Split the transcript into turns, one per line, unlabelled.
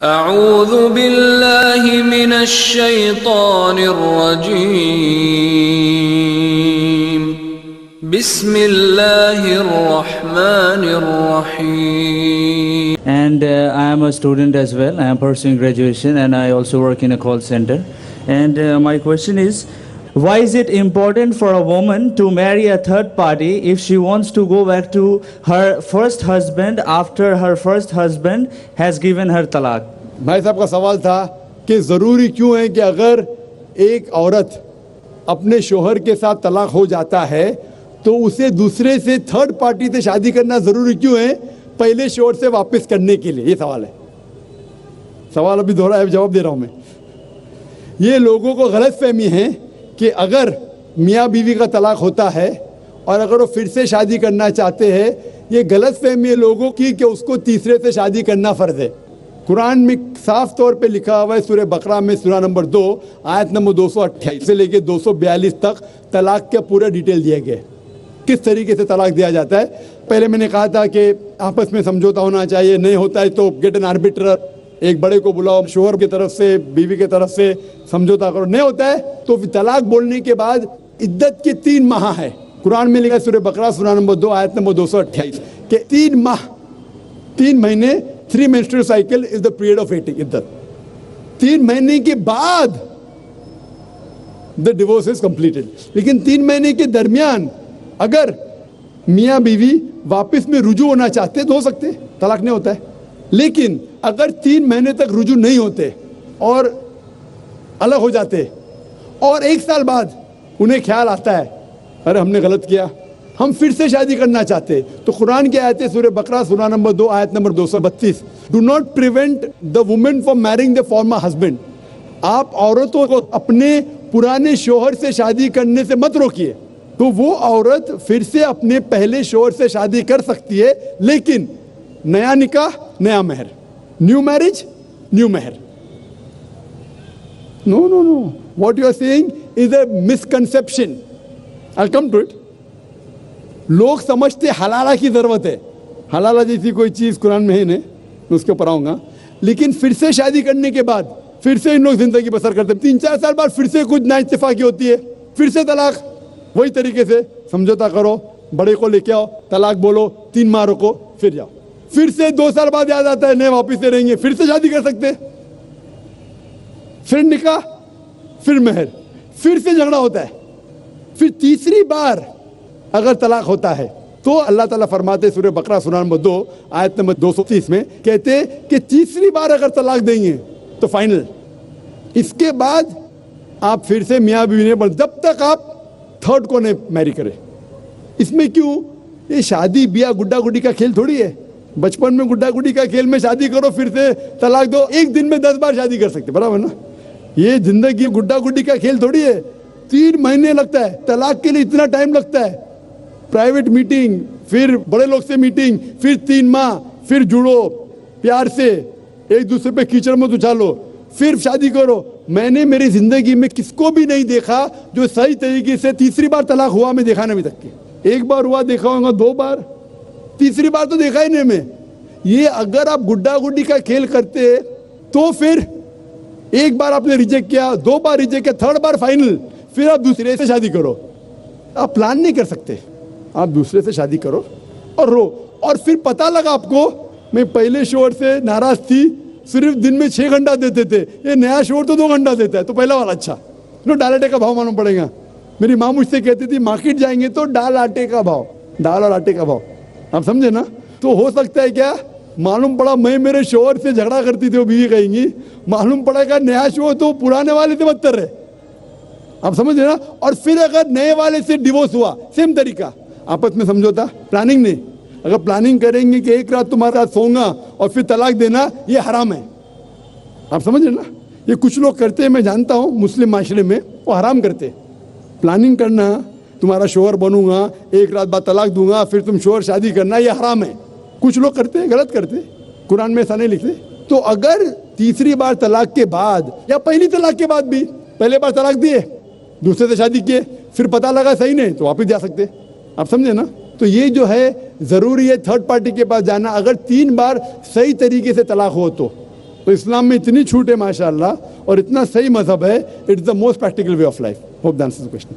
अऊज़ु बिल्लाहि मिनश शैतानिर रजीम बिस्मिल्लाहिर रहमानिर रहीम.
And I am a student as well. I am pursuing graduation and I also work in a call center. And my question is, why is it important for a woman to marry a third party if she wants to go back to her first husband after her first husband has given her talaq?
भाई साहब का सवाल था कि ज़रूरी क्यों है कि अगर एक औरत अपने शोहर के साथ तलाक हो जाता है तो उसे दूसरे से थर्ड पार्टी से शादी करना ज़रूरी क्यों है पहले शोहर से वापस करने के लिए? ये सवाल है. सवाल अभी दोहरा है, जवाब दे रहा हूँ मैं. ये लोगों को गलत फहमी है कि अगर मियाँ बीवी का तलाक होता है और अगर वो फिर से शादी करना चाहते हैं, ये गलत फहमी है लोगों की कि उसको तीसरे से शादी करना फ़र्ज़ है. कुरान में साफ तौर पे लिखा हुआ है सूरह बकरा में सूरा नंबर 2 आयत नंबर 228 से लेके 242 तक तलाक का पूरा डिटेल दिया गया है, किस तरीके से तलाक दिया जाता है. पहले मैंने कहा था कि आपस में समझौता होना चाहिए, नहीं होता है तो गेट एन आर्बिट्रर, एक बड़े को बुलाओ, शोहर की तरफ से बीवी की तरफ से समझौता करो. नहीं होता है तो तलाक बोलने के बाद इद्दत के 3 माह है. कुरान में लिखा है सूरह बकरा सूरा नंबर 2 आयत नंबर 228 के 3 माह, 3 महीने, 3 menstrual cycle is the period of waiting. इद्दत 3 महीने के बाद the divorce is completed. लेकिन 3 महीने के दरमियान अगर मियाँ बीवी वापस में रुजू होना चाहते तो हो सकते, तलाक नहीं होता है. लेकिन अगर 3 महीने तक रुजू नहीं होते और अलग हो जाते और 1 साल बाद उन्हें ख्याल आता है अरे हमने गलत किया, हम फिर से शादी करना चाहते, तो कुरान की आयत है सूरह बकरा सूरा नंबर 2 आयत number 232, do not prevent the women from marrying the former husband. आप औरतों को अपने पुराने शोहर से शादी करने से मत रोकिए. तो वो औरत फिर से अपने पहले शोहर से शादी कर सकती है, लेकिन नया निकाह नया महर, न्यू मैरिज न्यू महर. No no no, what you are saying is a misconception. I come to it. लोग समझते हलाला की ज़रूरत है, हलाला जैसी कोई चीज़ कुरान में है नहीं, मैं उसके ऊपर आऊँगा. लेकिन फिर से शादी करने के बाद फिर से इन लोग ज़िंदगी बसर करते हैं. 3-4 साल बाद फिर से कुछ नाइत्तेफाकी होती है, फिर से तलाक. वही तरीके से समझौता करो, बड़े को लेके आओ, तलाक बोलो, 3 माह रुको, फिर जाओ. फिर से 2 साल बाद याद आता है नहीं वापिस से रहेंगे, फिर से शादी कर सकते हैं, फिर निकाह, फिर महर, फिर से झगड़ा होता है. फिर तीसरी बार अगर तलाक होता है तो अल्लाह ताला फरमाते सूरह बकरा सूरा नंबर 2 आयत नंबर 230 में कहते कि तीसरी बार अगर तलाक देंगे तो फाइनल. इसके बाद आप फिर से मियाँ बीवी ने, जब तक आप थर्ड को नहीं मैरी करें. इसमें क्यों? ये शादी ब्याह गुड्डा गुड्डी का खेल थोड़ी है. बचपन में गुड्डा गुड्डी का खेल में शादी करो फिर से तलाक दो, एक दिन में 10 बार शादी कर सकते, बराबर ना. ये जिंदगी गुड्डा गुड्डी का खेल थोड़ी है. 3 महीने लगता है तलाक के लिए, इतना टाइम लगता है. प्राइवेट मीटिंग, फिर बड़े लोग से मीटिंग, फिर 3 माह, फिर जुड़ो प्यार से, एक दूसरे पे कीचड़ मत उछालो, फिर शादी करो. मैंने मेरी जिंदगी में किसको भी नहीं देखा जो सही तरीके से तीसरी बार तलाक हुआ. मैं देखा नहीं अभी तक के. 1 बार हुआ देखा होगा, 2 बार, तीसरी बार तो देखा ही नहीं मैं. ये अगर आप गुड्डा गुड्डी का खेल करते तो फिर 1 बार आपने रिजेक्ट किया, 2 बार रिजेक्ट किया, 3rd बार फाइनल, फिर आप दूसरे से शादी करो. आप प्लान नहीं कर सकते, आप दूसरे से शादी करो और रो. और फिर पता लगा आपको मैं पहले शोहर से नाराज थी, सिर्फ दिन में 6 घंटा देते थे, ये नया शोहर तो 2 घंटा देता है, तो पहला वाला अच्छा. नो, दाल आटे का भाव मालूम पड़ेगा. मेरी माँ मुझसे कहती थी मार्केट जाएंगे तो दाल आटे का भाव, दाल और आटे का भाव, आप समझे ना. तो हो सकता है क्या, मालूम पड़ा मैं मेरे शोहर से झगड़ा करती थी, वो बीवी कहेंगी, मालूम पड़ा क्या नया शोहर तो पुराने वाले से बदतर है. आप समझ रहे ना. और फिर अगर नए वाले से डिवोर्स हुआ, सेम तरीका, आपस में समझौता, प्लानिंग नहीं. अगर प्लानिंग करेंगे कि एक रात तुम्हारे साथ सोऊंगा और फिर तलाक देना, ये हराम है. आप समझ रहे ना. ये कुछ लोग करते हैं, मैं जानता हूँ मुस्लिम माशरे में, वो हराम करते. प्लानिंग करना, तुम्हारा शोहर बनूंगा, एक रात बाद तलाक दूंगा, फिर तुम शोहर शादी करना, ये हराम है. कुछ लोग करते हैं, गलत करते. कुरान में ऐसा नहीं लिखते. तो अगर तीसरी बार तलाक के बाद या पहली तलाक के बाद भी, पहले बार तलाक दिए, दूसरे से शादी किए, फिर पता लगा सही नहीं, तो वापिस जा सकते. आप समझे ना. तो ये जो है ज़रूरी है थर्ड पार्टी के पास जाना. अगर 3 बार सही तरीके से तलाक हो तो तो इस्लाम में इतनी छूट है माशाअल्लाह और इतना सही मजहब है, it's the most practical way of life. Hope that answers the question.